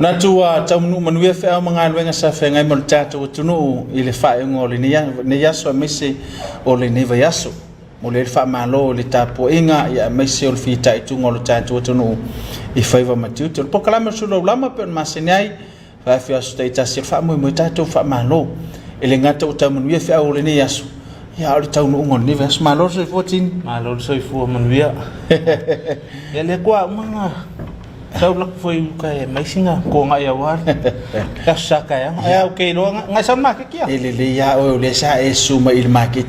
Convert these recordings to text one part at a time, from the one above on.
Na tua taunu manuia fe au mga luenga sa fe ngai mon tato tunu ile fa ngoli ne yaso misi o le neva yaso mo le fa malo le Tapuaiga ya misi o fita itu ngolo tato tunu I faiva matuto po kala mo Suluaulama pe masinai fa fi asu taita fa mo tato fa malo ile ngata o tamuia fe au le ne yaso ya o taunu ngol neva yaso malo so 14 malo so fu manuia ele kwa mga Sau lak foi kai mai singa ko nga ya war ka saka ya ay okay do nga sa market ya ele ya o le sa suma il market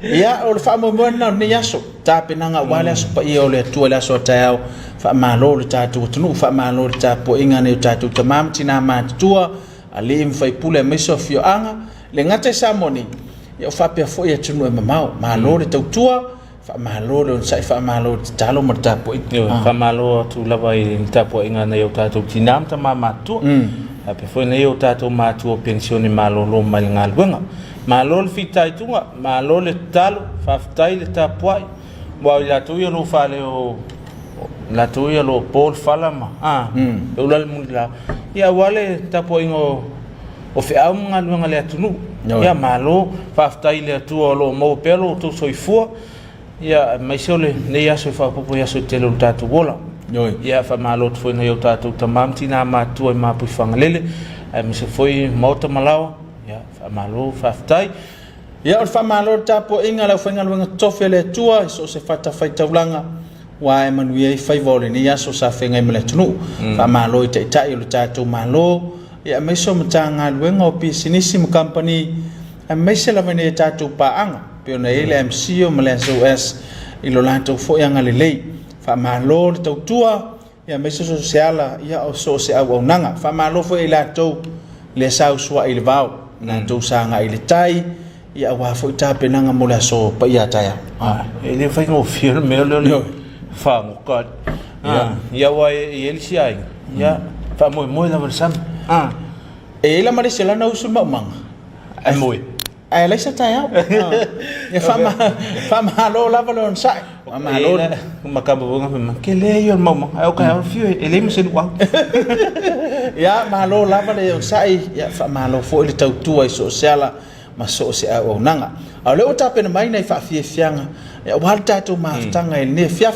ya o fa mo na ni yaso ta penanga wala so pa yo le tu la so ta fa malo le ta tu nu fa malo le Tapuaiga ne ta tu tamam tina ma tua ali im fai pule me so fio anga le ngate sa moni ya fa pe fo ya tu no mamau malo le tua fa malo le sai fa malo talo mo Tapuaiga fa malo tu lava I Tapuaiga na yo tato tinam ta mama tu ape foi na yo tato ma tu pensione malo lo mal ngal wenga malo le fitai tunga malo le talo fa fitai le Tapuaiga wa la tu yo lo fa le o la tu yo lo pol falama yo la mula ya wale Tapuaiga o fe au ngal wenga le tunu ya malo fa fitai le tu lo mo pelo tu soifua ya maisole ne ya so fa popo ya so telo tatu bola ya fa malo foi no yo tatu tamam tina ma tu ma pu fangalele me se foi mota malawa ya fa malo fa ftai ya o fa malo Tapuaiga la foi ngalwenga tofele tua so se fata fai taulanga wa manuia fai vole ne ya so sa fenga mele tunu fa malo ita yo tatu malo ya me so mtanga lwenga o business company me se la vene tatu paanga pe na ile MC o mele SOS ilo lanto fo yang alelei fa malo to tua ya meso sociala ya o so se au nanga fa malo fo ila to le sau swa ile vau na to sanga ile tai ya wa fo ta penanga mo la so pa ya ta ya ele fai no firme le fa mo ka ya wa ele si ai ya fa mo la versam e la marisela na usu mamang ai mo ai lấy sách tay áo ya fa malo la valon sai malo makamba bonga kele yo mama au ka fio ele me sen kwa ya malo la valon sai ya fa malo fo ile tau tua sociala ma so se au nanga au le ota pe mai nei fa fianga ya walta to ma tanga ne fiaf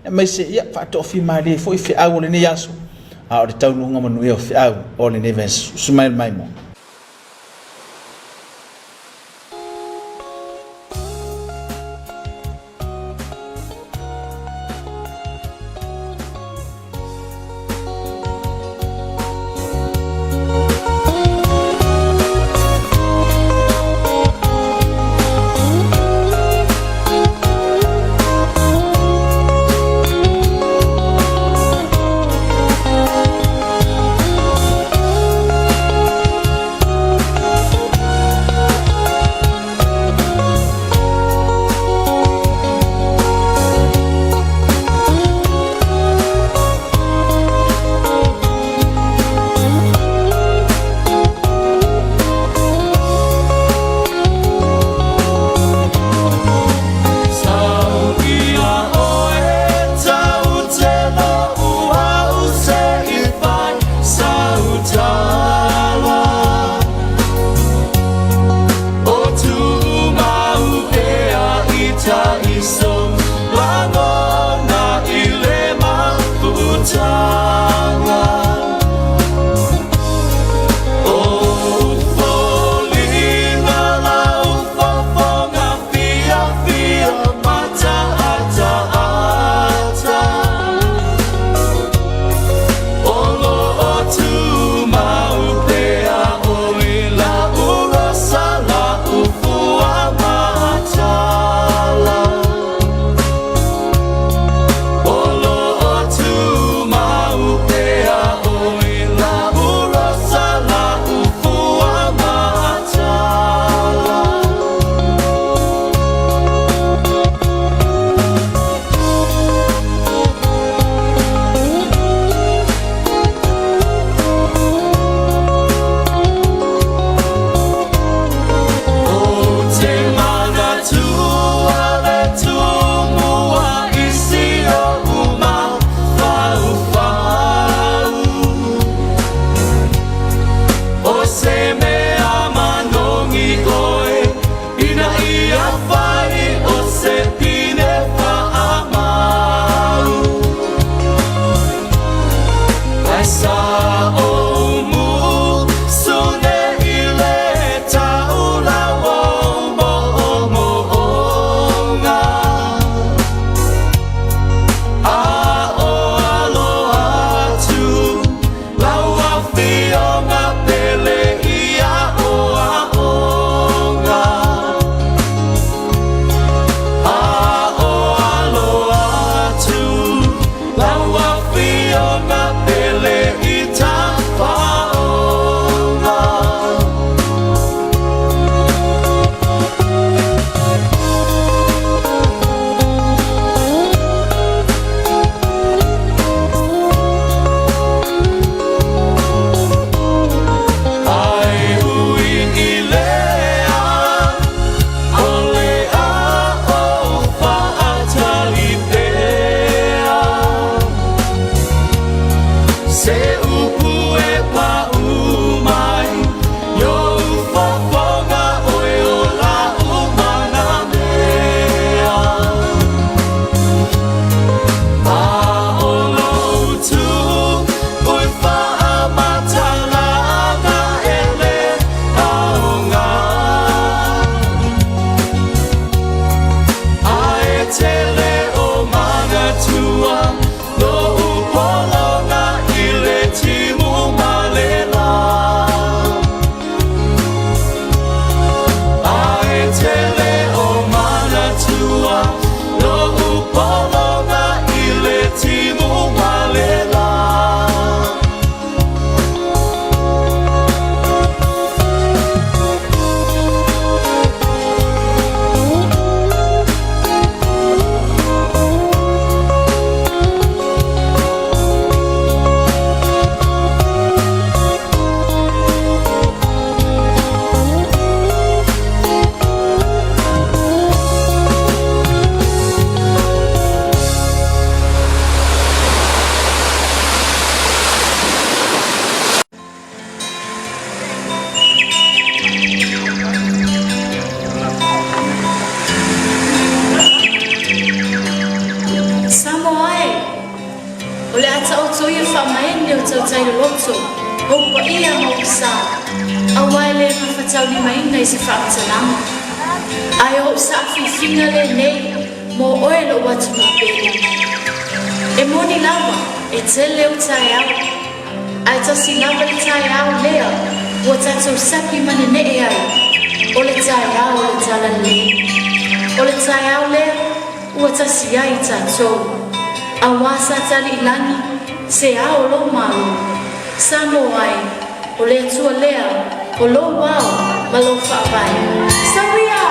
me se ya fa to fi mali fo fi au le ne yaso au le tau lunga manu yo fi au o le ne ves sumail mai mo tauto ia whamaende o tau tairo loto. Hoko ia mausa. Awaile mawhatau ni maina i se whamatanama. Ai o sa whiwhinga le nei mo oelo watu mapele. E moni lawa e tele o tai au. Ai tasi lawa le tai au lea ua tatou sapi manene e ai. O le tai au o le tala le. O le tai au lea ua tasi ai tatou. Awasa tali ilani se ao lo malo. Samoa ai o le atua lea o lo wao ma lo whaapai. Sawia!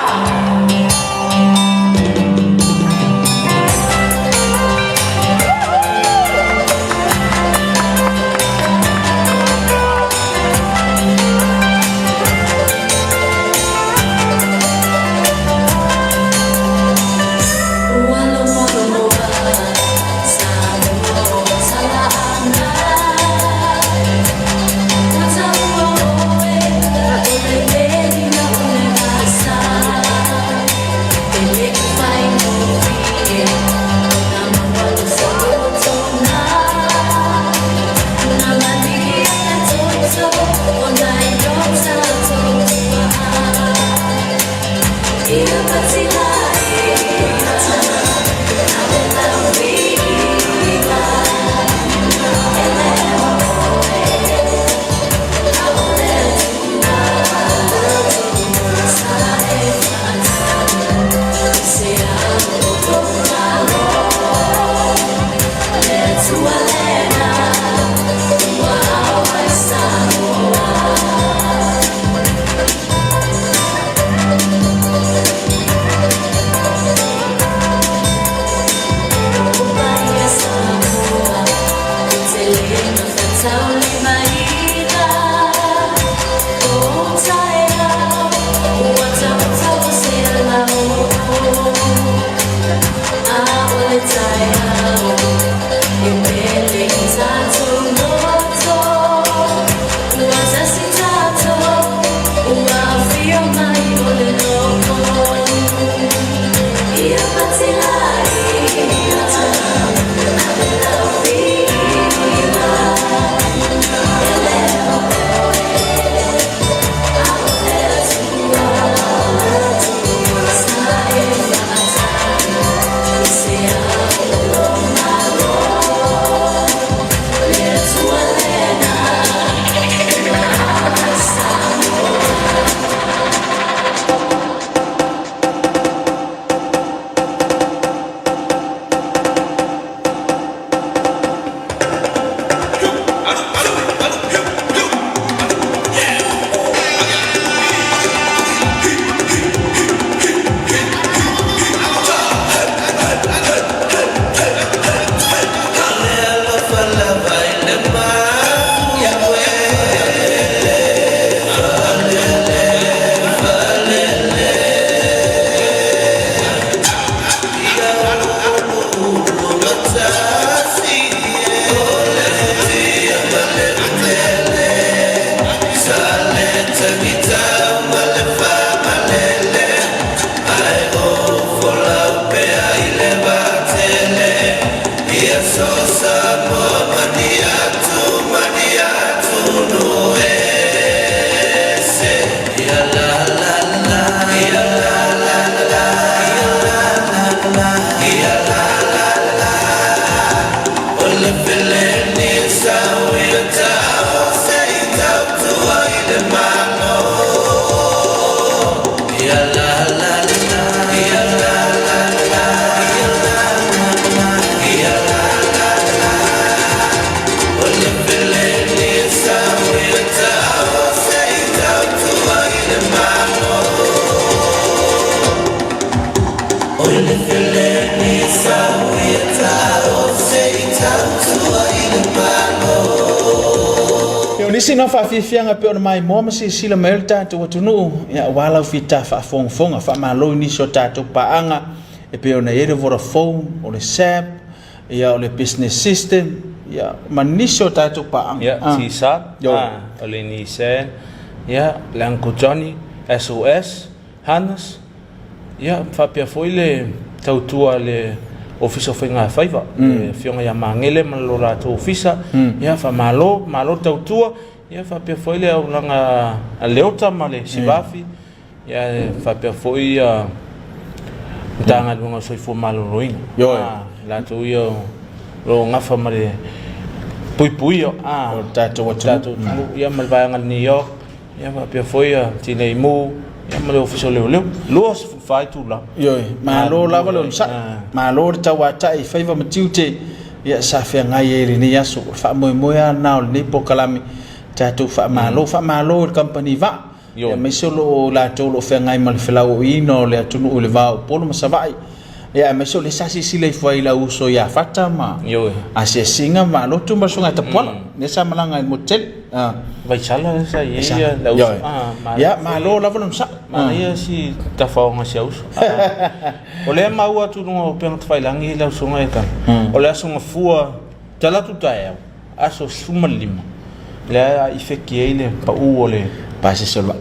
Nisi no whawhiwhianga pe ona mai mōma si sila mail tātou atunu ia walau whita whaafongafonga whaamalo nisi o tātou paanga e pe ona ere Vodafone o le SAP ia o le business system ia manisi o tātou paanga ia tisa o le Nissan ia le Uncle Johnny SOS Hannes ia whapia foi le tautua le ofisa whainga whaiva. Whionga ia mangele malo rātou ofisa. Ia wha malo tautua. Ia wha pia whaile au langa a leota ma le sivafi. Ia wha pia whoi tanga luanga soifua malo roinga. Rātou ia ro ngafa ma le pui o. Tātou atu. Ia malvaianga New York. Ia wha pia whoi tina imu. Ia ma le ofisa leo. Lua se whai tūla. Malo lava leo nsa. Malo le tau atai whaiva matiu te. Ia sa whea ngai e rini aso. Wha moe nao le nipo kalami. Tātou wha malo le company va. Ia me se lo la tolo whea ngai ma le whilau ino le atunu o le vau polo masavai. Ia me se le sasi sile whai la uso ia whata ma. A se singa ma lo tu masunga tapuala. Nesa malanga i motel. Vai sala sa ia la uso. Ia malo lava nsa. Ma ia si tafaonga si uso. O le maua tu no penga tfailangi la uso ngai ka. O le aso ngafua talatu tae. Aso suma lima. Le EFKS le pa u ole pasi solba.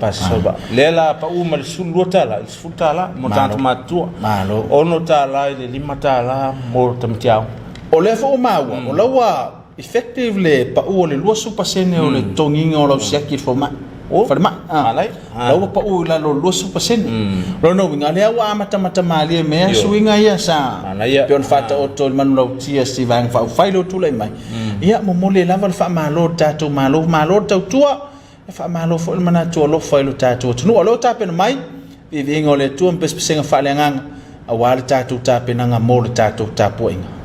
Le la pa u mal sulua tala, futala mo tanto matua. Malo. Ono tala le lima tala mo tamtiao. O le fo maua, o lawa effective le pa u ole lua supasene o le tonginga o la siaki fo ma. Farma. Malai. Lawa pa u la lo lua supasene. Rono winga le awa mata mali me suinga ia sa. Pion fata o tol manu lau tia si vang fa failo tula mai. Ia mo mole lava fa malo tato malo tau tua. Fa malo fo mana to lo failo tato tunu lo tape mai. Vivi ngole tu pespesenga fa lengang. Awal tato tape nanga mole tato tapuaiga.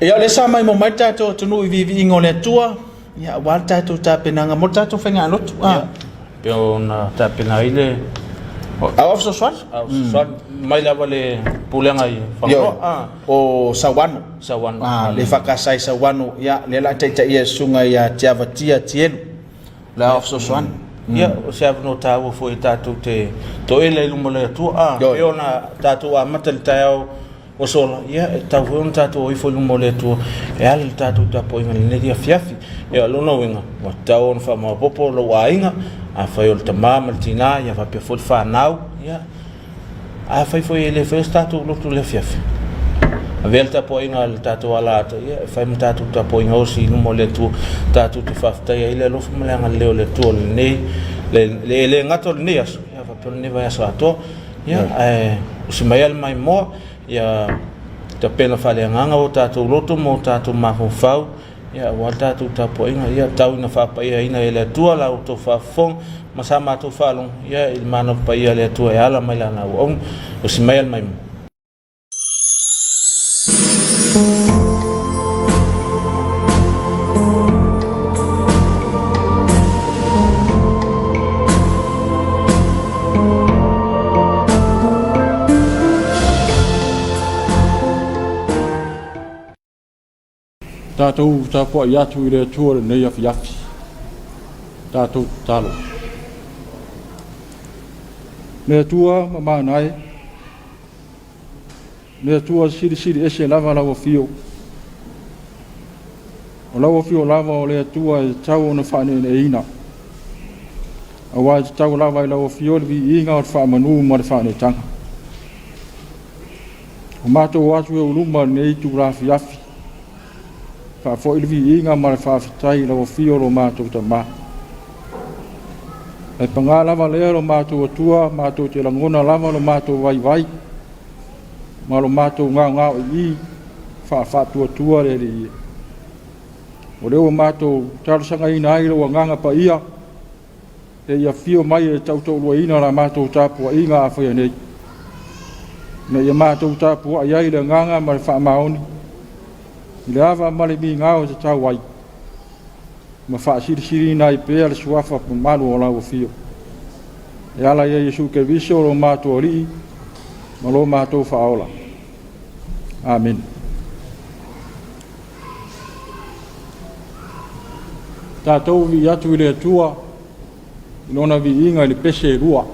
Ya le sa mai mo mai tato tunu vivi ngole tua ya wal tato ta penanga mo tato fenga lot Pero na tapina ile of so swat mai la vale pulenga i Fagaloa o Sauano le fakasai Sauano ya le la taita ia sunga ya tiavatia tielu la of so swan ya o se no tawo foi tato te to ele lumole tu yo na tato a matal tao o sola ya tawo on tato i foi lumole tu e al tato ta po ngal ne dia Afiafi e lo no winga wa tao on fa ma popo lo wainga a fai o tamama tina ya va pe fol fa nau ya a fai foi ele fez tato lo tu le Afiafi a velta po inga al tato ala ya fai mo tato ta po inga o si lumole tu tato tu fa ta ya ile lo fu mala ngal le tu le le ngato le ya va pe ne va ya so ato ya si mai mai mo ya ta pena fale nganga o tato loto mo tato ma fau ya wa tato ta po inga ya tau na fa pa ina ele tua la to fa fon masama to falon ya il mano pa ia le tua ya la mai la na o si mai mai tātou tāpua i atu i rea tua le nei Afiafi. Tātou talo. Nea tua mamanai. Nea tua siri ese lava lawa fio. O lawa fio lava o lea tua e tau ona whane ne ina. A wai te tau lava i lawa fio le vi inga o te whamanu ma le whane tanga. O mātou atu e uluma nei tu la Afiafi. Whafo i le vi inga ma le whawhitai lawa fio lo mātou ta maa. E panga lava lea lo mātou atua, mātou te langona lava lo mātou vai. Ma lo mātou ngā i whawhatu atua le li. O leo mātou tarasanga ina ai lo nganga pa ia. E ia fio mai e tautou lua ina la mātou tāpua i ngā awhia nei. Me ia mātou tāpua ai le nganga ma le whaamaoni. I le awa ma le mi ngāo te tau ai. Ma whaasiri nai pēa le suafa pa malu o lau fio. E ala ia Yesu ke viso lo mātou rii, ma lo mātou whaola. Amen. Tātou vi atu i le atua, inona vi inga i le pese rua.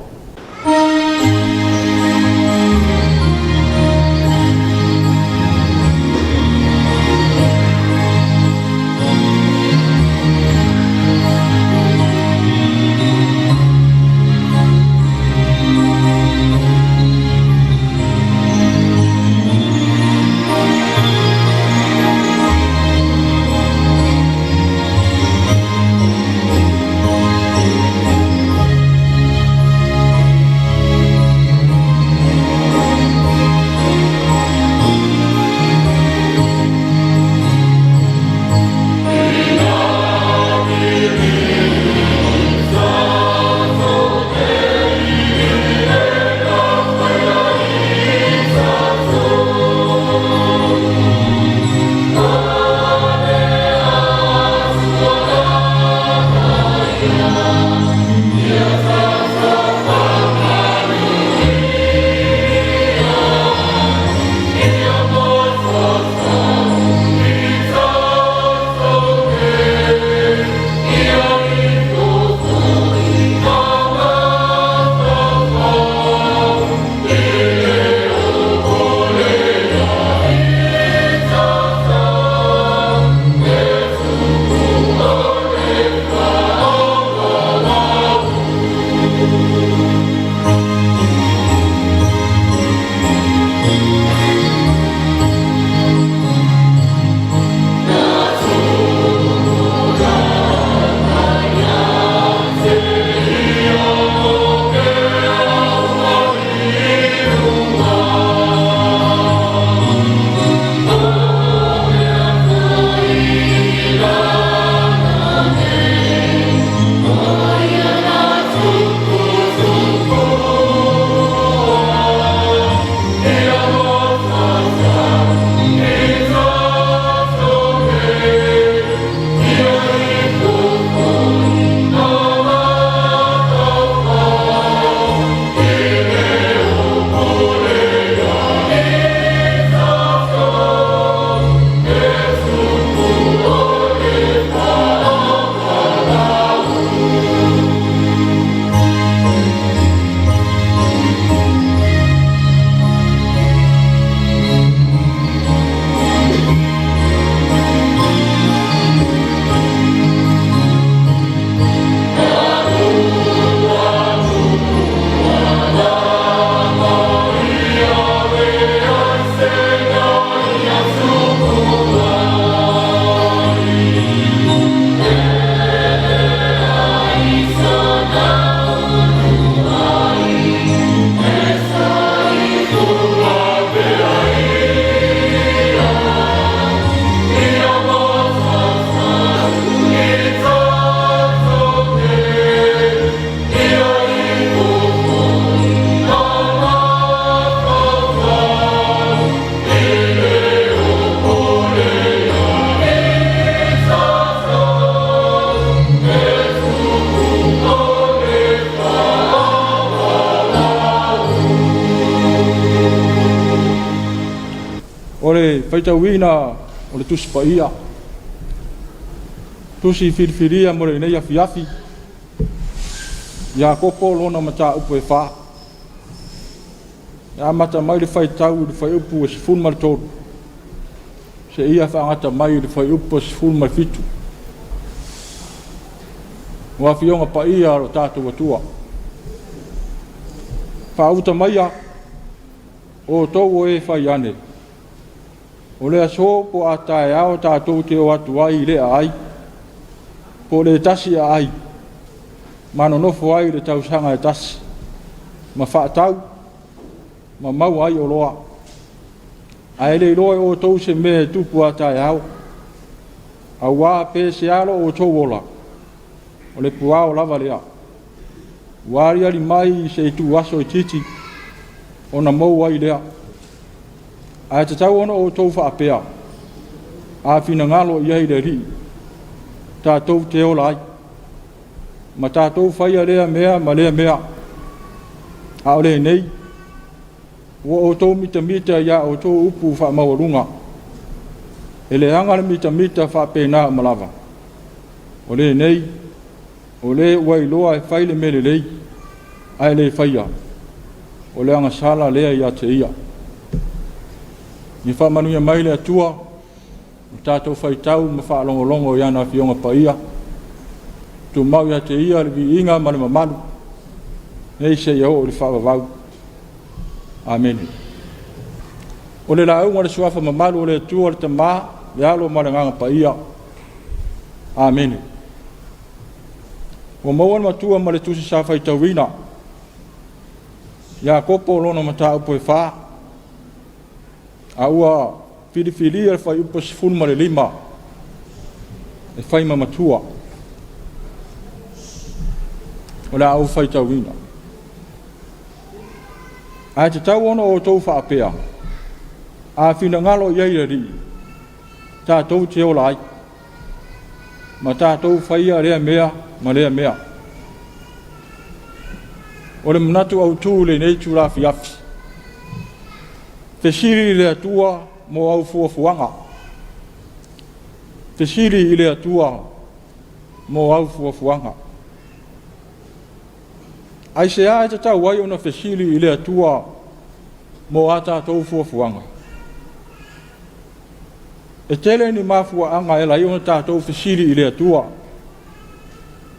o le faitauina o le tusipaia tusi filifilia mo le nei afiafi ia kopo lona mata upu e wha ia mata mai le whai tau le whai upu e sifun mal tōru se ia whaangata mai le whai upu e sifun mal fitu wa fionga pa ia ro tātou atua whauta mai a o tau o e whai ane o lea so po a tae ao tātou te o atu ai le ai po le tasi a ai mano nofo ai le tau sanga e tasi ma whaatau ma mau ai o loa ai le loa o tau se me tupu a tae ao a wā pe se alo o tau ola o le pua o lava lea wari ali mai se tu aso i titi o na mau ai lea ai te tau ono o tau whaapea a fina ngalo i ai le ri tātou te ola ai ma tātou whaia lea mea ma lea mea a o le nei o tau mita mita ia o tau upu wha mawarunga e le angara mita mita wha pēnā malava o le nei o le wai loa e whaile mele lei ai le whaia o le anga sala lea ia te ia ni wha manuia mai le atua o tātou whaitau ma wha longolongo i ana fionga pa ia tu mau ia te ia le vi inga ma le mamalu nei se ia o le wha wawau amen o le launga le suafa mamalu o le atua le tamā le alo ma le nganga pa ia amen o mauan matua ma le tusi sa whaitauina ia kopo lona mata upo e wha a ua filifili e whai upo sifun ma le lima e whai ma matua o le au whaitauina ai te tau ono o tau whaapea a whina ngalo iei le ri tātou te ola ai ma tātou whaia rea mea ma lea mea o le manatu au tū le nei tū la fiafi te siri le atua mo au fuafuanga te siri le atua mo au fuafuanga ai se ai te tau wai ona fesili le atua mo ata tau fuafuanga e tele ni mafuanga e lai ona tātou fesili le atua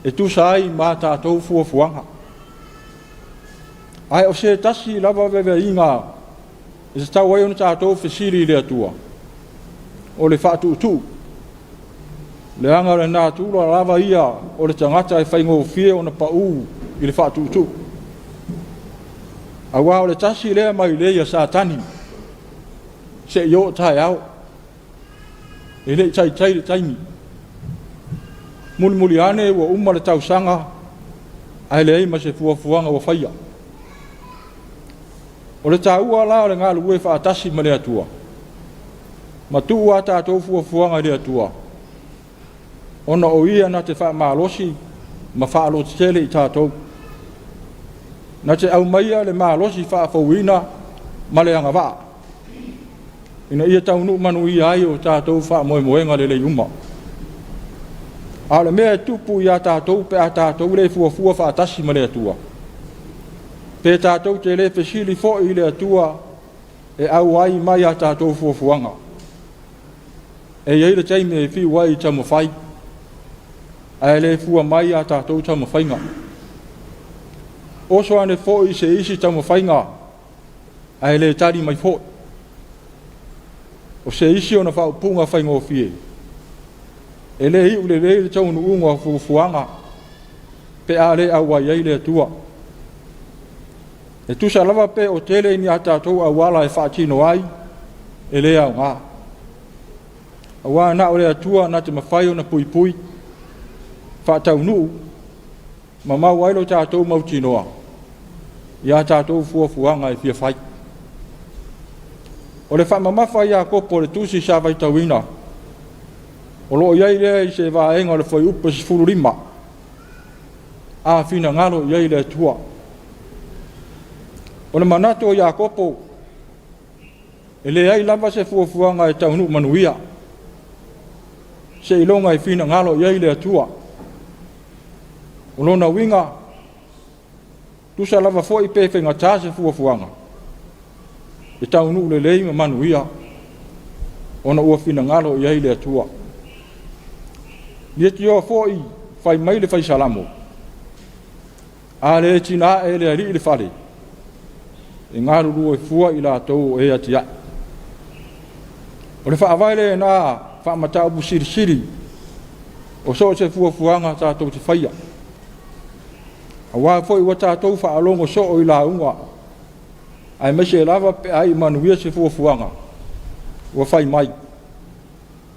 e tu sai ma tātou fuafuanga ai o se tasi lava veve inga e se tau wai ona tātou fesili le atua o le whatu tu le anga le nā tūra lava ia o le tangata e whaingo fie ona pa u i le whatu tu a wā o le tasi lea mai leia sātani se i o tai au e le tai tai le taimi muli muli ane ua uma le tausanga ai le eima se fuafuanga wa whaia o le tāua la o le ngā luwe whaatasi ma le atua ma tu a tātou fuafuanga le atua ona o ia na te wha maalosi ma whaalosi tele i tātou na te au maia le maalosi whaafauina ma le anga waa ina ia taunu manu ia ai o tātou wha moe moenga le lei uma a le mea tupu ia tātou pe a tātou le fuafua whaatasi ma le atua pe tātou te le fesili fo i le atua e au ai mai a tātou fuafuanga e iei le teime e fiu ai tamu whai ai le fua mai a tātou tamu whainga oso ane fo i se isi tamu whainga ai le tari mai fo o se isi ona whao punga whainga o fie e le hiu le taunu unga fuafuanga pe a le au ai le atua e tu sa lava pe o tele ni a tātou a wala e whaatino ai e le au ngā a wā na o le atua na te mawhai o na pui pui whaatau nuu ma mau ailo tātou mautinoa ia tātou fuafuanga e fia whai o le whamamafa ia kopo le tusi sa vaitauina o loo iai lea i se vaenga le whai upa si fururima a fina ngalo iai le atua o le manato ia kopo e le ai lava se fuafuanga e taunu manuia se ilonga I fina ngalo iai le atua. O lona winga, tusa lava fo I pefe ngata se fuafuanga. I taunu le lei ma manuia, ona ua fina ngalo iai le atua. Lia tio fo I fai mai le fai salamo. A le tina e le ali le fale. E ngaru rua I fua I la tau e atia. O le wha availe na wha matau bu siri siri. O so se fuafuanga tātou te whaia. A wā fo I wa tātou wha alongo so o I la unga. Ai mese lava pe ai manuia se fuafuanga. Wa whai mai.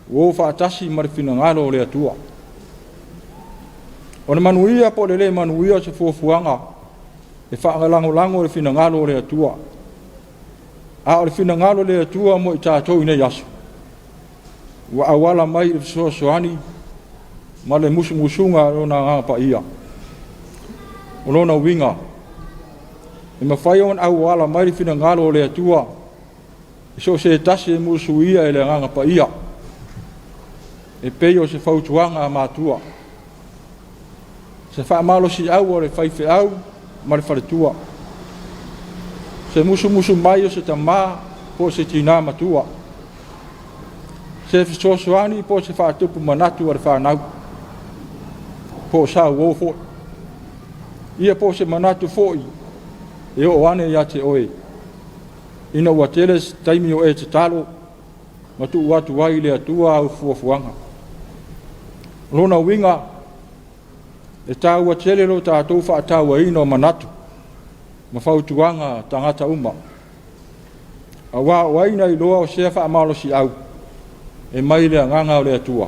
Wo wha atasi marifina ngalo le atua. O le manuia po le manuia se fuafuanga. E wha lango le fina ngalo le atua. A o le fina ngalo le atua mo I tātou ina yasu. Wa awala mai le soani ma le musunga lona ngapa ia. O lona winga. E mawhai on awala mai le fina ngalo le atua. So se tasi musu ia e le ngapa ia. E peio se fautuanga matua. Se wha malo si au o le whaife au ma le wharetua. Se musu mai o se tamā po se tina matua. Se fisosoani po se whaatupu manatu o le whanau. Po sa uofo. Ia po se manatu foi. E o ane ia te oe. Ina ua teles taimi o e te talo. Matu watu wai le atua au fuafuanga. Lona winga. E tā ua tele lo tātou whaatau a ino manatu. Ma whautuanga tangata uma. A wā waina I loa o sea whaamalo si au. E mai le nganga o le atua.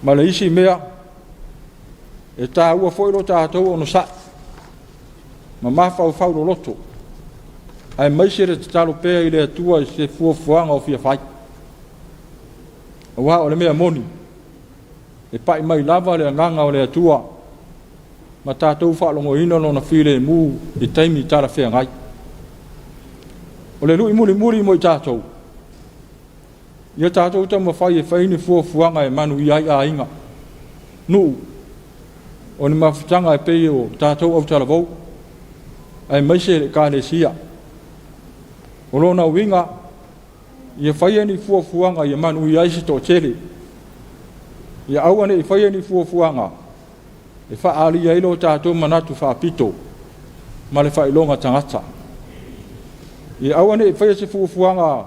Ma le isi mea. E tā ua whoiro tātou ono sa. Ma mawhau whauro loto. Ai mai se re te talo pēa I le atua I se fuafuanga o fia whai. A wā o le mea moni. E pai mai lava le nganga o le atua. Ma tātou whaalongo ina no na while mū I taimi tala whea ngai. O le lui muri mo I tātou. Ia tātou ta mawhai e whaini fuafuanga e manu I ai a inga. Nuu. O ni mawhitanga e pei o tātou au tala vau. Ai maise le kāne sia. O lona winga. Ia whaiani fuafuanga I manu I ai se tō tele. Ia awane I whaiani fuafuanga. E whaali ia ilo tātou manatu whaapito. Ma le whailonga tangata. Ia awane I whaiasi fuafuanga.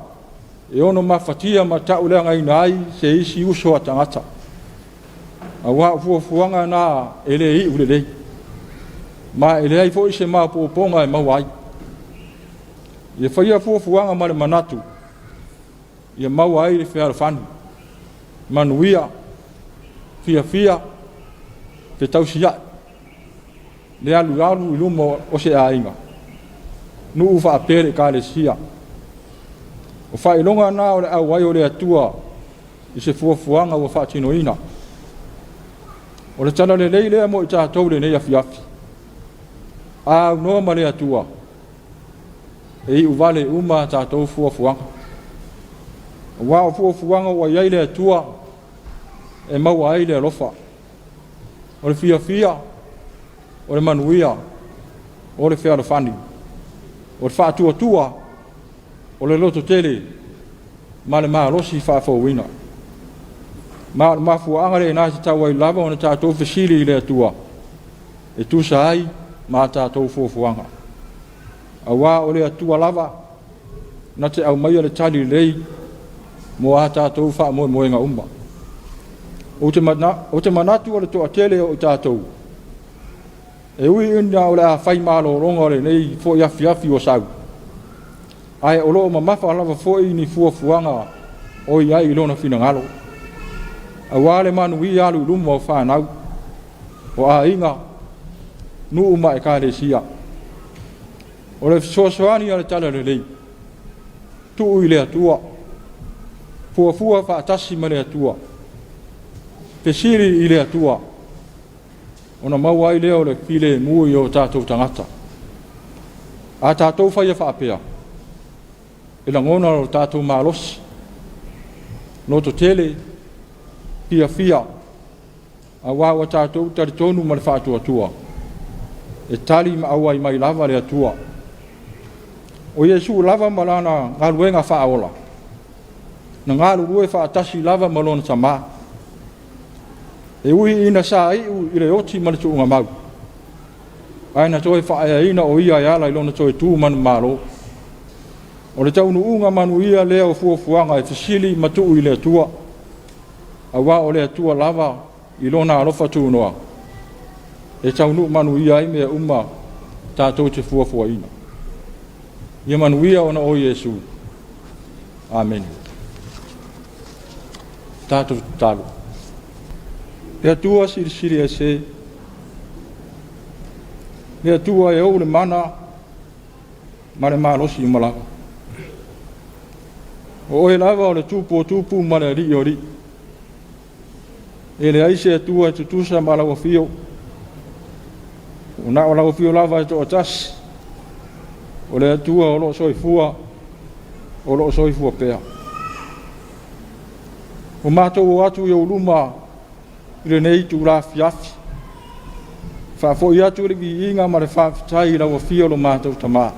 E ono mawhatia ma taulea ngai nai se isi uso a tangata. A wā fuafuanga nā ele I ulelei. Ma ele ai fo I se maa pōponga e mawai. Ia whaia fuafuanga ma le manatu. Ia mawai le whiara whanu. Manuia. Fia. Te tausia. Le alu I lumo o se ainga. Nuu wha apere ka le sia. O whailonga nā o le au wai o le atua I se fuafuanga o whaatino ina. O le tala le leilea mo I tātou le nei Afiafi. A noa ma le atua. E I uvale uma tātou fuafuanga. O wā o fuafuanga o iai le atua. E maua ai le alofa. O le fia. O le manuia. O le whiara whani. O le whaatua. O le loto tele. Ma le maa losi whaafauina. Ma le mafuanga le nā te tawai lava o na tātou whesili I le atua. E tusa ai ma tātou fuafuanga. A wā o le atua lava. Na te au maia le tali lei. Mo a tātou wha moenga umma. O te manatu o le toa tele o tātou. E ui ina o le a whai malo ronga le nei fo I Afiafi o sau. Ai o loo mamafa lava fo I ni fuafuanga o I ai ilona fina ngalo. A wale manu I alu lumo o whanau. O a inga nuu ma e kāre sia. O le soasoani a le tala le lei. Tu I le atua. Fuafua whaatasi ma le atua. Pesiri I le atua. Ona mau ai leo le file mui o tātou tangata. A tātou whaia whaapea. E la ngona o tātou mālosi. Noto tele. fia awa wa tātou tari tonu ma le whātua e tali ma awa i mai lava le atua o Iesu lava malana ngaluenga whaola na ngalu rue whaatasi lava malona sama e ui ina sa iu i le oti ma le tuunga mau aina toe whaea ina o ia ala i lona toe tū manu malo o le taunu unga manu ia lea o fuafuanga e fisili matu i le atua awa o le atua lava i lona alofa tūnoa e taunu manu ia i mea uma tātou te fuafuaina ia manu ia ona o Iesu amen tātou talo le atua siri e se le atua e au le mana ma le malosi i malaka o e lava o le tupu ma le ri o ri e le aise atua e tutusa ma lau fio o na o lau fio lava e to atas o le atua o lo soifua pea o mātou o atu i o luma i le nei tu la Afiafi whafo i atu le vi inga ma le whaftai lau fio lo mātou tamā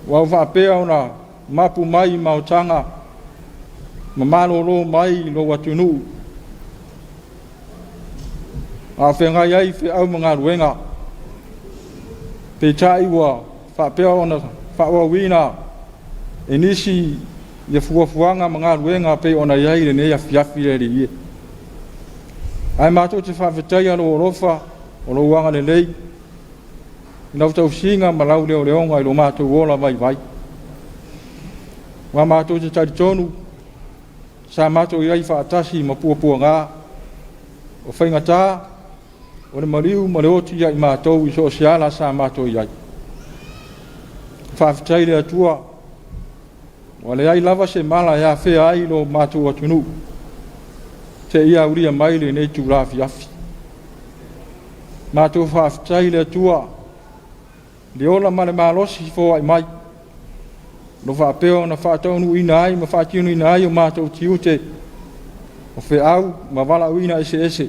wau whapea o na mapu mai mautanga ma malolo mai lo watunu a whenga iai whe au mga ruenga pe tai wa whapea o na whawawina e nisi ia fuafuanga mga ruenga pe ona iai le nei Afiafi le ri ai mātou te whawhetai alo o rofa o lo wanga le lei i lau tau singa ma lau leo leonga i lo mātou ola vai wa mātou te tari tonu sa mātou iai whaatasi ma puapua ngā o whaingatā o le mariu ma le oti iai mātou i so siala sa mātou iai whawhetai le atua wa le ai lava se mala ea whea ai lo mātou atunu te ia uria mai le nei tu la Afiafi mātou whawhetai le atua le ola ma le malosi fo ai mai no whapeo na whātaunu ina ai ma whātiunu ina ai o mātou tiute o wheau ma wala uina ese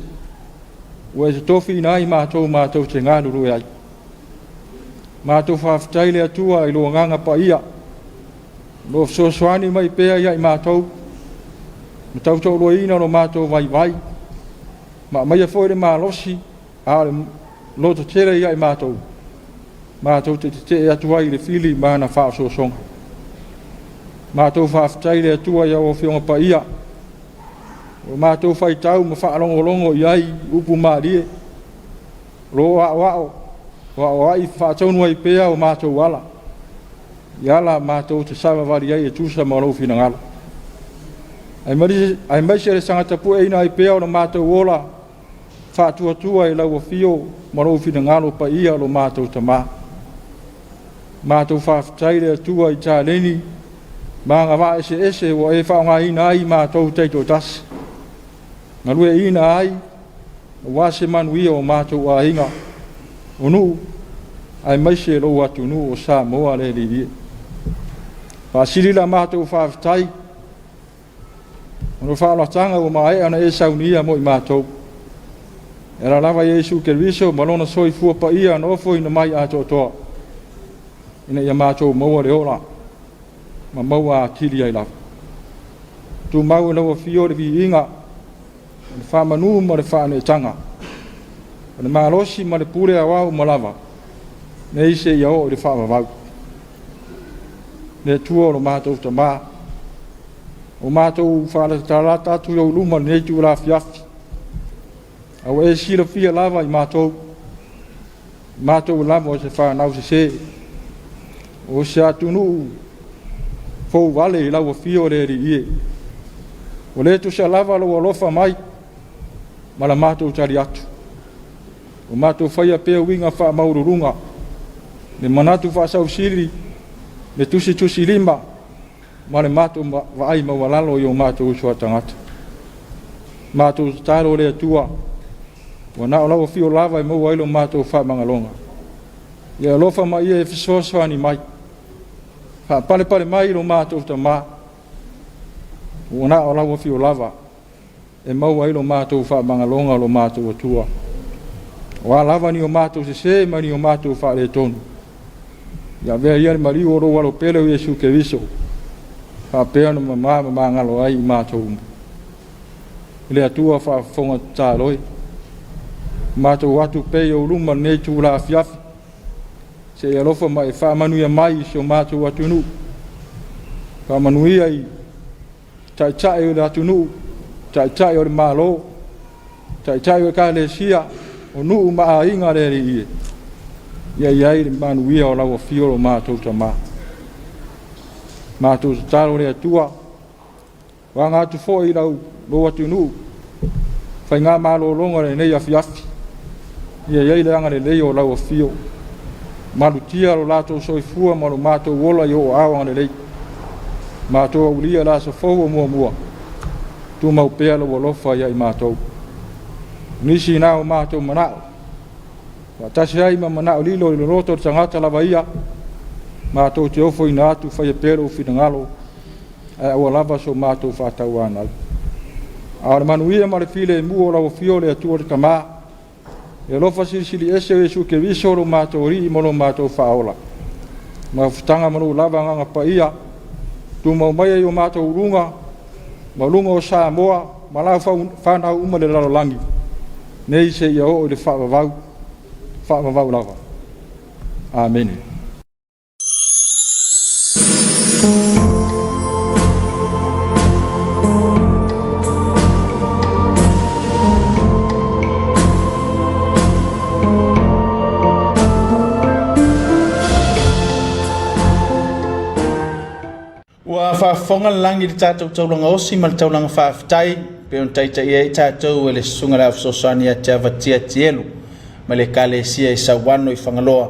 ua e te tofi ina ai mātou te ngānuru ai mātou whawhetai le atua i lo nganga pa ia no sosoani mai pēa ia i mātou ma tautau loa ina no mātou vai ma mai a fōi le mālosi a le loto tere ia i mātou te atua i le fili ma na whaasosonga mātou whawhetai le atua ia o whionga pa ia o mātou whaitau ma whaalongolongo iai upu maarie ro wao ai whaataunua i pēa o mātou wala iala mātou te sawawari ai e tusa marau fina ngala ai maise le sanga Tapuaiga i pēa o na mātou ola whaatuatua i lau o fio marau fina ngalo pa ia lo mātou tamā mātou whawhetai le atua i tāleni Manga wa ese o e whaonga ina ai mātou teito tasi. Ngā lue ina ai, wa se manuia o mātou a inga. O nu, ai maise lo atu nu o Samoa le li. Pasiri la mātou whawhetai. Ono whaolatanga o mai ana e saunia mo i mātou. E la lava Iesu Keriso, malona soi fua pa ia no fo ina mai ato toa. Ina ia mātou maua le ola. Ma maua tili ai lava. Tu mau na fio de vi inga. Le fa manu ma le fa ne tanga. Le malosi ma le pure awa ma lava. Ne ise ia o le fa va. Ne tuo lo mato tama. O mato fa la talata tu yo luma ne tu la Afiafi. Au e si le fia lava i mato. Mato lava o se fa na o se. O se atunu fo vale i lau fio le ri o le tu se lava lo alofa mai ma la mātou tari atu o mātou whaia pēa winga wha maururunga le manatu wha sausiri le tusi lima ma le mātou vaai mawalalo i o mātou usua tangata mātou talo le atua o na o lau fio lava i maua ilo mātou wha mangalonga ia alofa mai e fisoaswani mai pale mai lo mātou tamā. O na o lau fio lava. e mau ai lo mātou whaamangalonga lo mātou atua. Wa lava ni o mātou se ma ni o mātou whaare tonu. Ia vea ia ni mari o ro walo pele o Yesu ke viso. Whapea no mangalo ai mātou. Ile atua whaafonga tāloi. Mātou watu pei o luma nei tu la Afiafi. Se ia lofa mai whaamanuia mai se o mātou atunu. Whaamanuia i tai o le atunu. Tai o le malo. Tai o ka le sia. O nuu maa inga le ri ia iai le manuia o lau fio o mātou tama. Mātou talo le atua. Wa ngātu fo i lau lo atu nuu. Whai ngā malo longa le nei Afiafi. Ia iai le anga le lei o lau fio. Malutia lo lato soifua ma lo mātou wola i o awanga le lei. Mātou aulia la sa fau o mua. Tu mau pea lo walofa iai mātou. Nisi nao mātou manao. Wa tasi ai ma manao lilo i roto o tangata lava ia. Mātou te ofo ina atu whai pēro o whingalo. Ai awa lava so mātou whātau anau. Aore manuia ma le file e mua o lau fio le atua le kamā. E lofa sili ese o Yesu ke viso lo mātou ri i mono mātou whaola. Ma futanga manu lava nganga pa ia. Tu mau mai o mātou runga. Ma lunga o Samoa. Ma lau whanau uma le lalo langi. Nei se ia o le whaamavau lava. Amen. Wa whaafonga langi le tātou taulanga osi ma le taulanga whaafitai. Pe on taita ia i tātou e le sunga la fsosani a te avatia tielu. Ma le kalesia i Sauano i Fagaloa.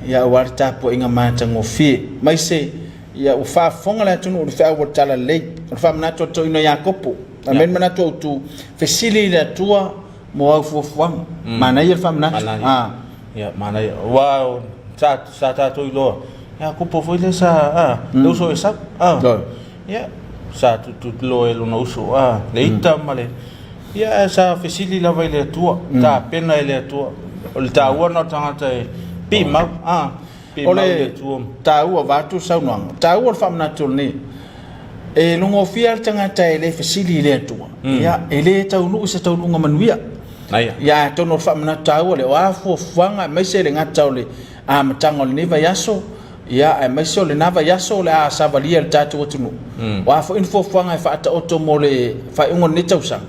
Ia awari Tapuaiga mātango fie. Mai se, ia u whaafonga le atunu o le whea ua tala lei. O le wha manatu ato ino ia kopo. Amen manatu au tu fesili le atua mo au fuafuanga. Mana ia le wha manatu. Ia, mana ia. Wow, sa tātou i loa. Ia kopo foi le sa, leuso e sa. Ia. Sa tu lo e lona uso le ita male ia sa fesili la vai le tua ta pena le tua o le ta ua no tangata e pi mau pi mau le tua ta ua vatu saunoanga ta ua famna tolni e longo fia tangata e le fesili le tua ia e le tau nu se tau lunga manuia ia tono famna ta ua le afu fuanga mai se le ngata o le matango le niva yaso ia e mai so le nava yaso le a savalia le tatu tunu wa fo info fanga fa ata oto mo le fa ingo ni tausa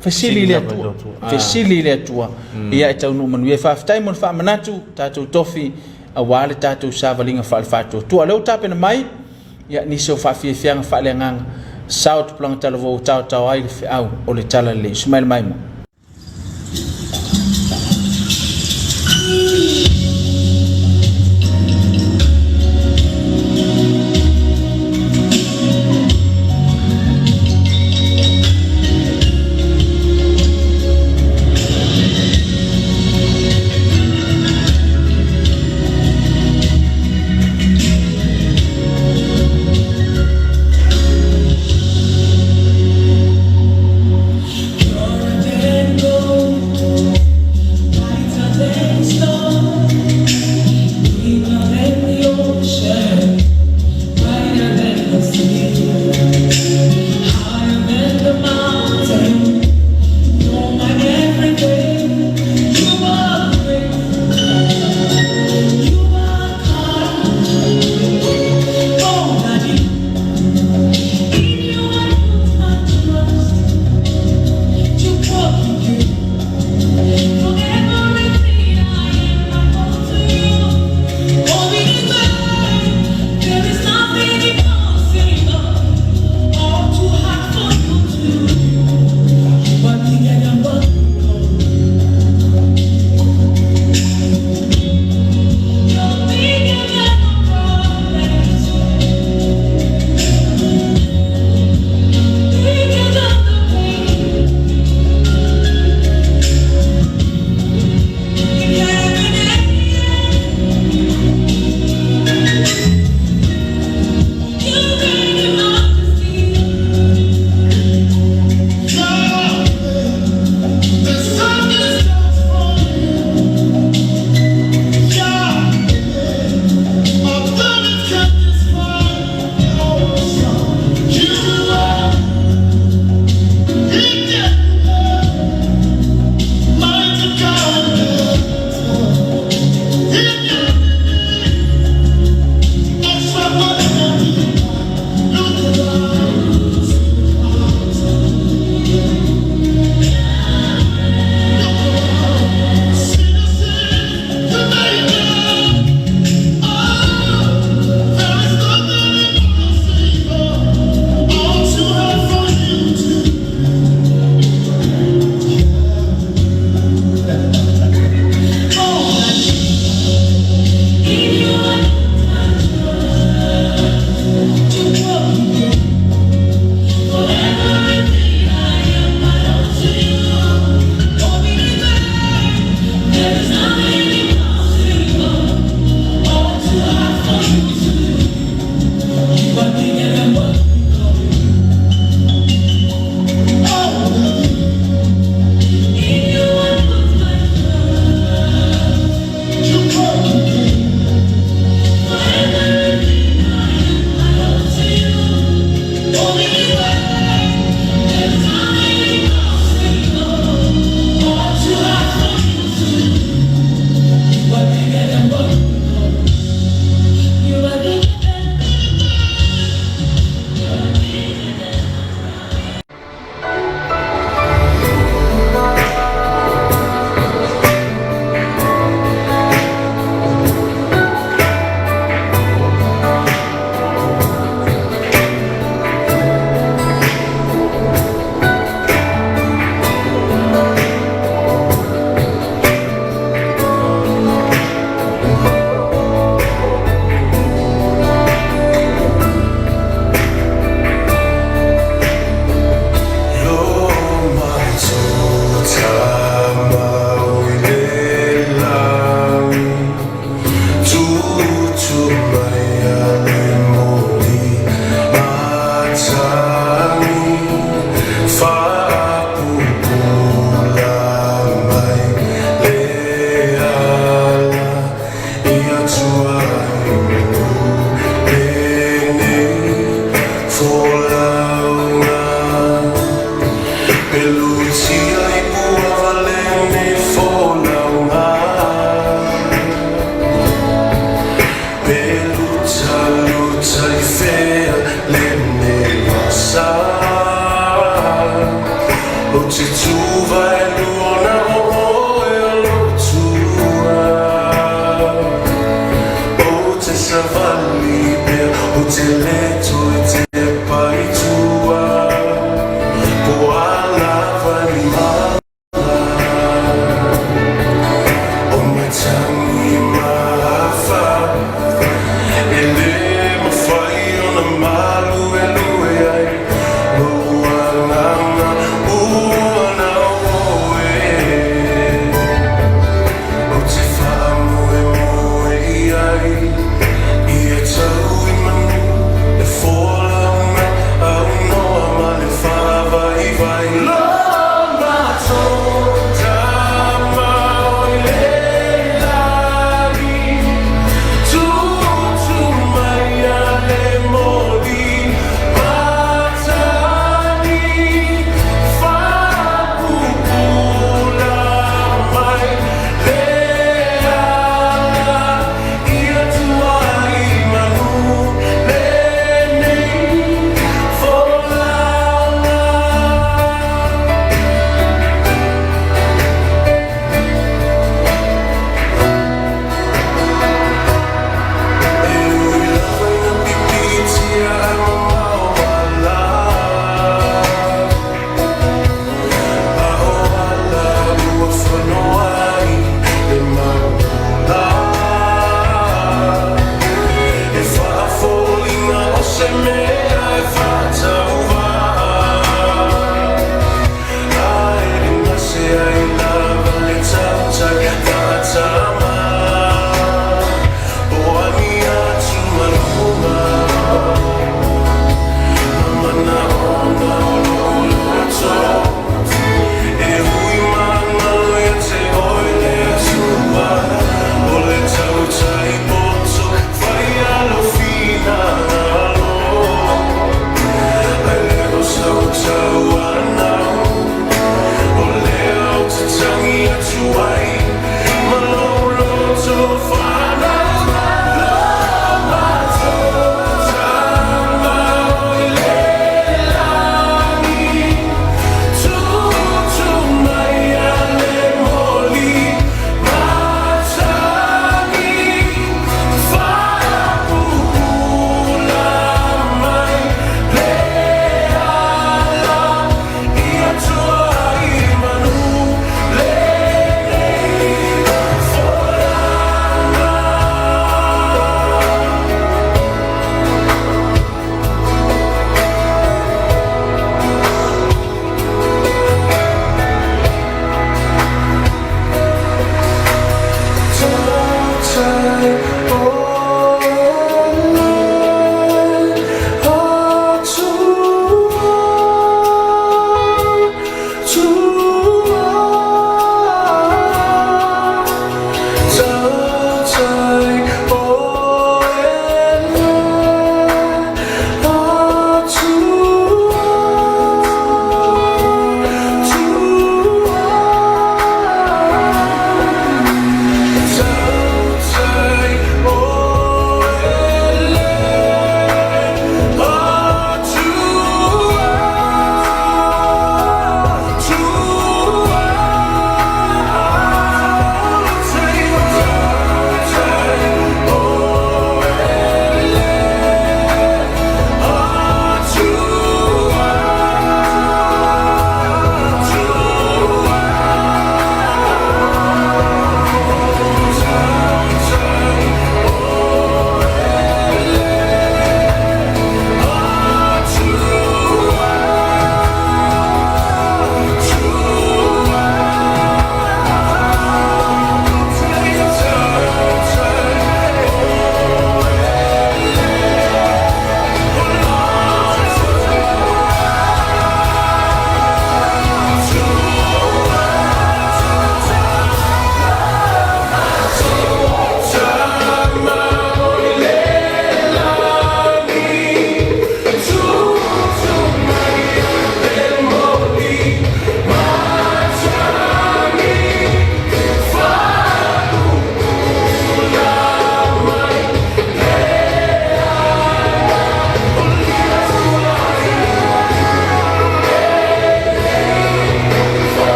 fesili le tua ia e tau no manu e fa ftai mon fa manatu tatu tofi a wale tatu savalinga fa fatu tu le tape na mai ia ni so fa fi fianga fa le ngang south plan talvo tau ai fi au o le tala le smile mai mo You're a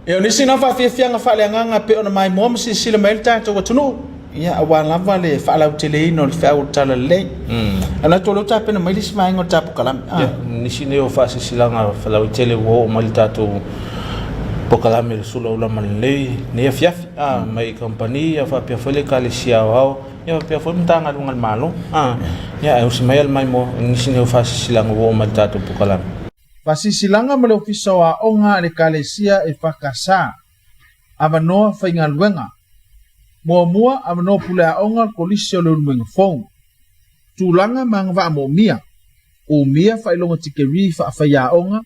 E oni sina fa fianga fa le nganga pe ona mai mom si sila mai tato watunu ia awala vale fa la utele no le fa utala le ana tolo tape na mai lis mai ngo tapu kalam ni sine o fa si sila nga fa la utele wo mai tato pokala me Suluaulama le ne Afiafi mai company fa pe fole kalesia wao ya pe fo mtanga lungal malo ya usimayal mai mo ni sine o fa si sila wo mai tato pokala Pasisilanga male ofisa wa onga le kalesia EFKS avanoa faingaluenga. Mua avanoa pulea onga kolisio le ulmenga fong. Tulanga mangva mo mia. O mia failonga tikeri fa afaya onga.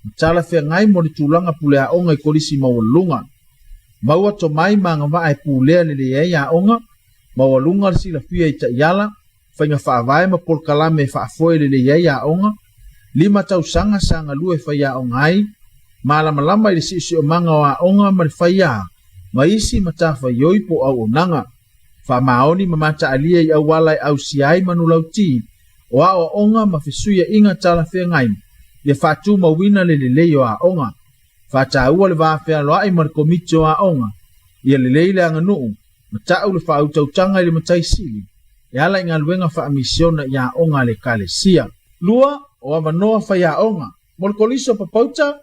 Mtala fea ngai mo le tulanga pulea onga kolisi mawalunga. Maua to mai mangva ai pulea le ya onga. Mawalunga sila fia ita yala. Fainga fa avai ma polkalame fa afoe le ya onga. 5 tau sanga lue faya o ngai, malama-lama ili si o manga wa onga ma faya, maisi matafa yoi po au onanga, fa maoni mamata alia i au walai au siai manulau ti, o a onga ma fisuya inga tala fea ngai, ia fatu mawina lelelei o a onga, fa taua le vafea loa i mar komiti o a onga, ia lelei le anganuu, matau le fa au tautanga ili matai sili, ia la inga luenga fa misiona ia onga le kalesia. Lua, o avanoa faiaonga. Mol koliso papauta,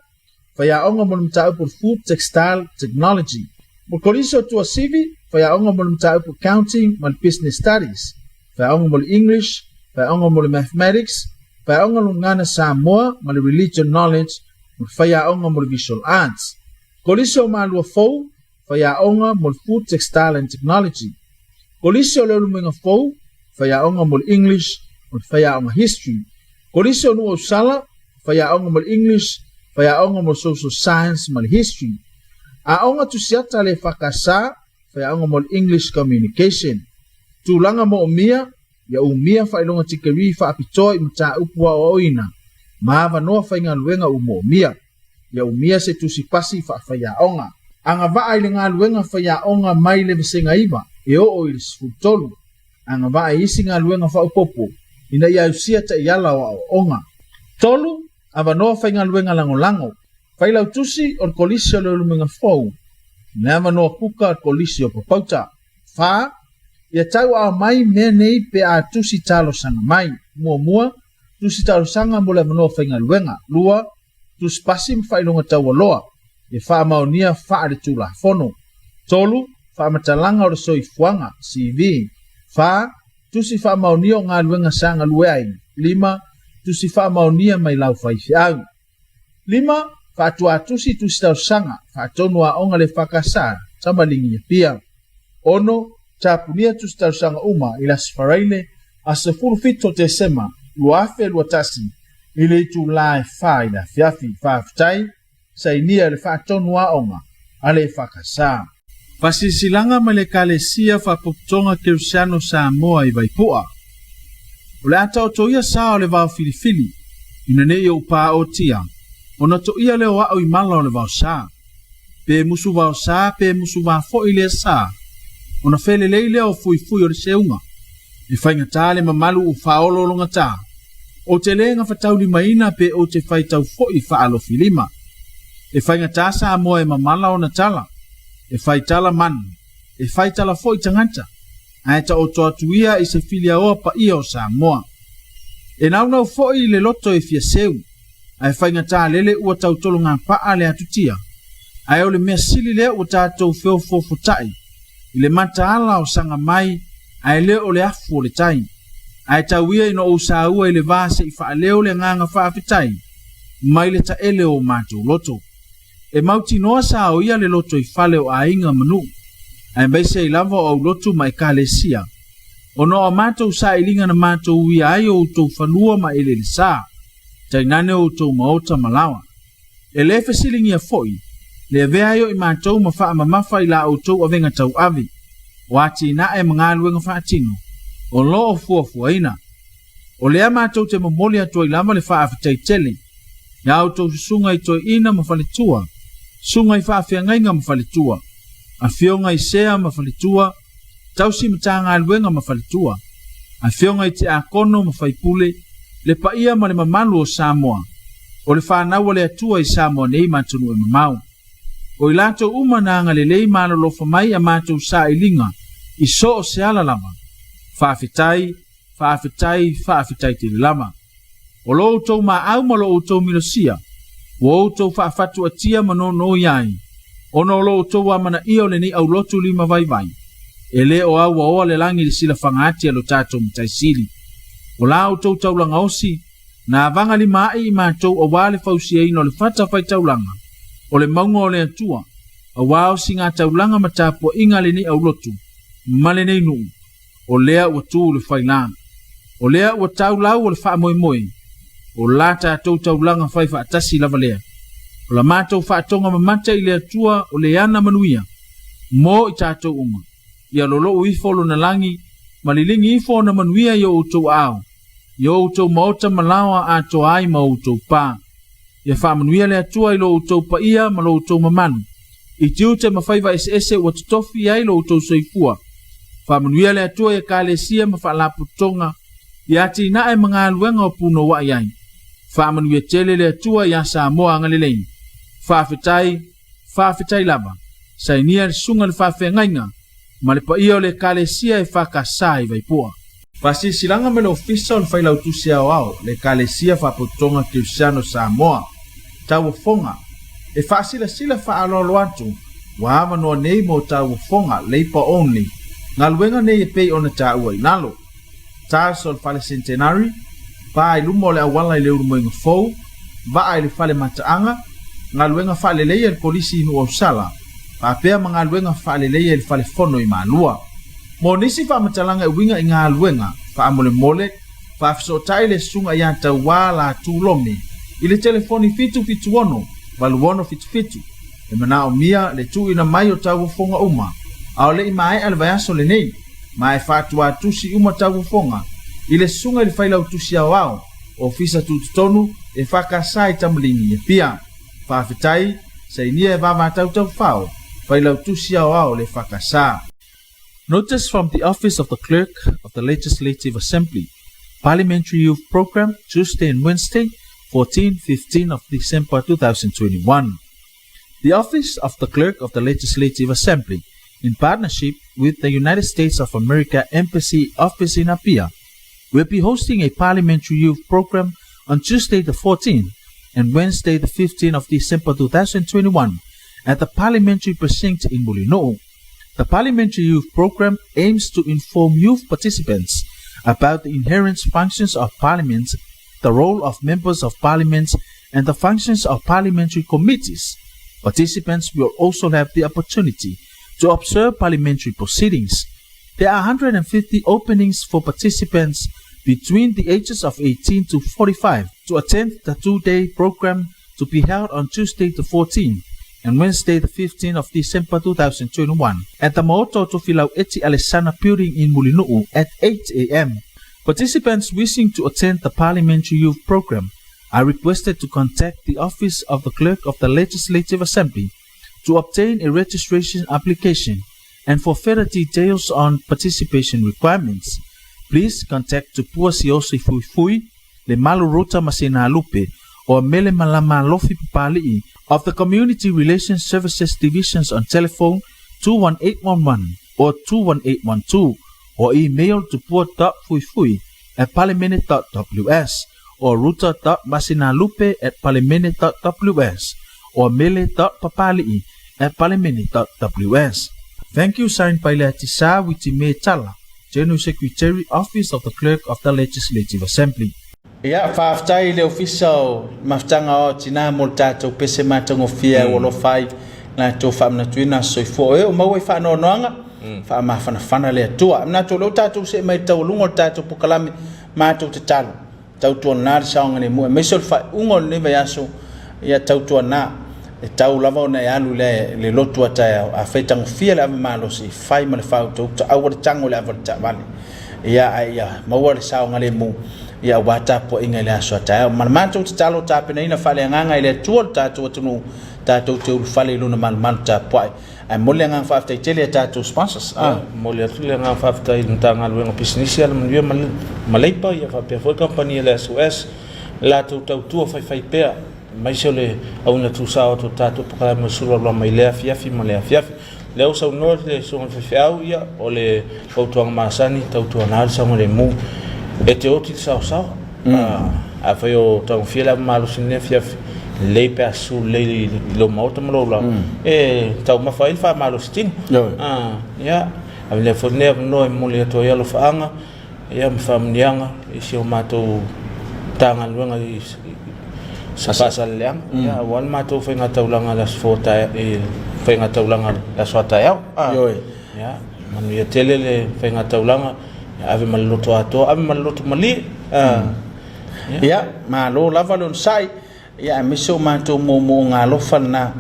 faiaonga mol mtau por food, textile, technology. Mol koliso tua civi, faiaonga mol mtau por accounting, mal business studies. Faiaonga mol English, faiaonga mol mathematics, faiaonga lungana Samoa, mal religion knowledge, mol faiaonga mol visual arts. Koliso malua fou, faiaonga mol food, textile and technology. Koliso lelumenga fou, faiaonga mol English, mol faiaonga history. Koliso no sala, faiaonga mal English, faiaonga mal social science, mal history. Aonga tusiata le fakasa, faiaonga mal English communication. Tulanga mo umia, ya umia failonga tikeri fa apitoi mta upua oina. Maava noa fainga luenga umo umia. Ya umia se tusipasi fa faiaonga. Anga vaa ilinga luenga faiaonga maile visenga iba, eo o ilisfutolu. Anga vaa isinga luenga fa upopo. Ina ia usia ta iala wa onga. Tolu, avanoa fainga luenga lango. Faila utusi or kolisio le lumenga fau. Na avanoa puka or kolisio papauta. Fa, ia tau a mai mea nei pe a tusi talo sanga mai. Mua, tusi talo sanga mole avanoa fainga luenga. Lua, tusi pasim failonga tau aloa. E fa maonia fa de tula fono. Tolu, fa matalanga or soifuanga, CV. Fa, tusi fa maunio ngā luenga sanga lueai. 5, tusi fa maunia mai lau faifiau. 5, fa tua tusi tau sanga, fa tonua onga le fakasa, samalingi pia. 1, tapunia tusi tau sanga uma, ila sfaraile, asa furufito te sema, luafe luatasi, ile itu lae fa ila Afiafi, fa aftai, sa inia le fa tonua onga, ale fakasa. Fasisilanga male kalesia fa poptonga Congregational Samoa i vaipua. O le ata o toia sao le vau filifili, ina ne i upa o tia, o na toia le o au i mala o le vau sa. Pe musu vau sa, pe musu vau fo i le sa. O na fele leile o fui o le seunga. I whainga tā le mamalu u faolo longa tā. O te lenga fatau li maina pe o te whaitau fo i faalo filima. E whainga tā Samoa e mamala o na tala. E faitala man, e faitala fo i tangata, a e ta o toa tuia i se filia oa pa ia o Samoa. E naunau fo i le loto e fia seu, a e whainga tā lele ua tau tolo ngā paa le atutia, a e o le mea sili lea ua tātou feo fofotai, i le mata ala o sanga mai, a e leo o le afu o le tai, a e tau ia ino o sa ua i le vase i faa leo le nganga whaafitai, mai le ta ele o mātou loto. E mauti noa sa o ia le loto i fale o ainga manu. Ai baise i lava o loto mai kalesia. O noa mātou sa ilinga na mātou ui ai o utou whanua ma ele le sa. Tainane o utou maota malawa. E le fesilingi a foi. Le vea yo i mātou ma faa mamafa i la utou avenga tau avi. Wati na e mga luenga whaatino. O lo o fuafuaina. O lea mātou te mamoli atua i lava le faa afitai tele. Ia utou sunga i toi ina ma faletua. Sunga i whaafiangainga mawhalitua, a whionga i sea mawhalitua, tausi matanga aluenga mawhalitua, a whionga i te akono mawhaipule, le paia ma le mamalu o Samoa, o le whanau le atua i Samoa nei matunu e mamau. o i latou uma na agalelei malolofa mai a matou saʻiliga i so o se ala lava faafetai te lama o lo outou maau ma lo outou milosia o outou faafatu atia ma nono iai ona o lo outou amanaʻia o lenei aulotu 5 vaivai e lē o auaoa le lagi le silafaga ati a lo tatou mataisili o la outou taulaga osi na avaga 5 aʻi i matou auā le fausiaina o le fatafaitaulaga o le mauga o le atua auā o siga taulaga ma tapuaʻiga lenei aulotu ma lenei nuu o lea ua tu le failā o lea ua taulau o le faamoemoe o la tatou taulaga fai faatasi lava lea o la matou faatoga mamata i le atua o le ana manuia mo i tatou uma ia lolou ifo lona lagi ma liligi ifo ona manuia i outou ao i outou maota malaoa atoa ai ma outou pā ia faamanuia le atua i lo outou paia ma lo outou mamalu i tiu te mafai vaeseese ua totofi ai lo outou soifua faamanuia le atua ia kalesia ma faalaputoga ia tinaʻe ma galuega o punoaʻi ai faamanuia tele le atua ia Samoa agalelei faafetai lava sainia le suga le faafegaiga ma le paia o le kalesia e fakasā i vaipua faasisilaga me le ofisa o le failautusi aoao le kalesia faapotoga Kristiano Samoa tauafoga e faasilasila faaaloalo atu ua manoa nei mo tauafoga leipa only galuega nei e pei ona taʻua i nalo Charles o le fale centenary pa i luma o le auala i le ulumoiga fou vaa i le fale mataaga galuega faalelei e le polisi inu ausala faapea ma galuega faalelei e le fale fono i malua mo nisi faamatalaga e uiga i galuega faamolemole faafesootaʻi le susuga iā tauā latulomi i le telefoni fitupituono valuono fitufitu e manaʻomia le tuuina mai o tauafoga uma a o leʻi maeʻa le vaeaso lenei ma e faatuatusi uma tauafoga i le susuga i le failautusi aoao o ofisa tututonu e fakasā i tamalini e pia faafetai sainia e vavatautau fao failautusi aoao le fakasā. Notice from the Office of the Clerk of the Legislative Assembly, Parliamentary Youth Program, Tuesday and Wednesday, 14-15 of December 2021. The Office of the Clerk of the Legislative Assembly, in partnership with the United States of America Embassy Office in Apia, will be hosting a Parliamentary Youth Program on Tuesday the 14th and Wednesday the 15th of December 2021 at the Parliamentary Precinct in Mulino'o. The Parliamentary Youth Program aims to inform youth participants about the inherent functions of Parliament, the role of members of Parliament, and the functions of parliamentary committees. Participants will also have the opportunity to observe parliamentary proceedings. There are 150 openings for participants between the ages of 18 to 45 to attend the 2-day program to be held on Tuesday the 14th and Wednesday the 15th of December 2021 at the Moto Tofilau Eti Alessana building in Mulino'o at 8 a.m. Participants wishing to attend the Parliamentary Youth Program are requested to contact the Office of the Clerk of the Legislative Assembly to obtain a registration application, and for further details on participation requirements, please contact Tupua Siosi Fuifui, Le Malu Ruta Masina Lupe, or Mele Malama Lofi Papali'i of the Community Relations Services Divisions on telephone 21811 or 21812, or email tupua.fuifui@parliament.ws or ruta.masinalupe@parliament.ws or mele.papali'i@parliament.ws. Thank you, signed by Leatisa Witime Tala, General Secretary, Office of the Clerk of the Legislative Assembly. Ia faafetai le official mafutaga o tina mo le tatou pese matagofia ua lofai latou faamanatuina soifua e o maua i faanoanoaga faamafanafana le atua manatou lou tatou seʻi mai taualuga o le tatou pukalami matou tatalo tautuanā le saoga lemu e maisi o le faaiʻuga o lenei vaiaso ia tautuanā e tau lava ona e alu le lotu ata a faitagofia le ava malosi fai ma le fautau taaua le tago le ava le taavale ia maua le saoga lemu ia ua tapuaʻiga i le aso ataea ma le matou tatalo tapenaina faaleagaga i le atua le tatou atunuu tatou te ulufale i lona malumalu tapuaʻi ae mo le agaga faafetaitele a tatou sponsors mo le atu le agaga faafetai le matagaluega pisinisi ala manuia ma leipa ia faapea foi kampania le SOS latou tautua faifai pea mai se le au na tu sa o to tato pa ma Suluaulama i le Afiafi ma le Afiafi le o sau no le so fe au ia o le fautuanga masani tautua na sa mo le mu e te oti sa a foi o tau fiela malo sine Afiafi le pe asu le lo mauta mo la e tau ma fai fa malo sting ia a le forne no mo le to ia lo faanga ia me famnianga e si o mato tanga luanga i sa pasa leang ia wan mato foi ngata ulanga las fota e foi ngata ulanga las fota ia ia manu ia tele le foi ngata ulanga ave maloto ato ave maloto mali ia malo lava lon sai ia miso mato mo ngalo fana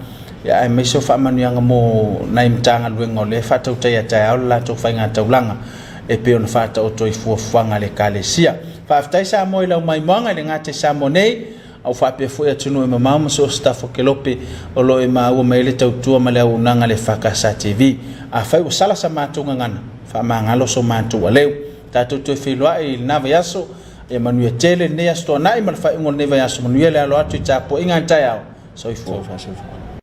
ia miso fa manuanga mo naimtanga luenga le fata utai ata la to foi ngata ulanga e pe on fata o toi fuanga le kalesia fa aftai sa mo ila mai manga le ngate sa monei au fa pe foi atunu e mama so staff ke lope o lo e ma o mele tautua ma le unanga le fakasa TV a fa o sala sa matunga ngana fa mangalo so matu waleu tatu to filwa e nava yaso e manu tele ne asto na i mal fa ngol neva yaso manu le alo atu tapo inga tayao so ifo fa